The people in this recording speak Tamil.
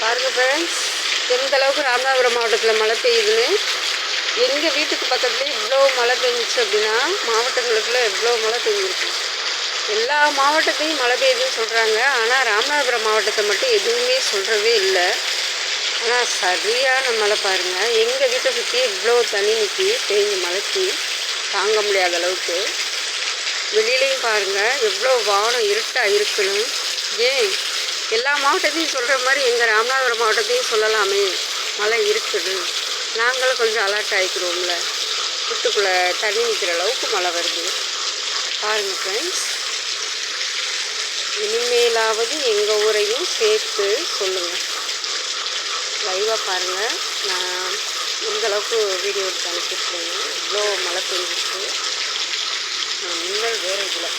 பாருங்கள் ஃப்ரெண்ட்ஸ், எந்த அளவுக்கு ராமநாதபுரம் மாவட்டத்தில் மழை பெய்யுதுன்னு. எங்கள் வீட்டுக்கு பக்கத்துலேயே இவ்வளோ மழை பெஞ்சிச்சு அப்படின்னா மாவட்டங்களுக்குள்ள எவ்வளோ மழை பெஞ்சிருக்கு. எல்லா மாவட்டத்தையும் மழை பெய்யுதுன்னு சொல்கிறாங்க. ஆனால் ராமநாதபுரம் மாவட்டத்தை மட்டும் எதுவுமே சொல்கிறவே இல்லை. ஆனால் சரியான மழை பாருங்கள். எங்கள் வீட்டை சுற்றி இவ்வளோ தண்ணி நிற்கி பெய்ஞ்ச மழைக்கு தாங்க முடியாத அளவுக்கு. வெளியிலையும் பாருங்கள் எவ்வளோ வானம் இருட்டாக இருக்குன்னு. ஏன் எல்லா மாவட்டத்தையும் சொல்கிற மாதிரி எங்கள் ராமநாதபுரம் மாவட்டத்தையும் சொல்லலாமே, மழை இருக்குது. நாங்களும் கொஞ்சம் அலர்ட் ஆகிக்கிறோம்ல, வீட்டுக்குள்ளே தண்ணி நிற்கிற அளவுக்கு மழை வருது. பாருங்கள் ஃப்ரெண்ட்ஸ், இனிமேலாவது எங்கள் ஊரையும் சேர்த்து சொல்லுங்கள். லைவாக பாருங்கள், நான் எந்தளவுக்கு வீடியோ எடுத்து அனுப்பிச்சிருக்கேன். இவ்வளோ மழை பெஞ்சிருக்கு. இன்னும் வேறு இதில்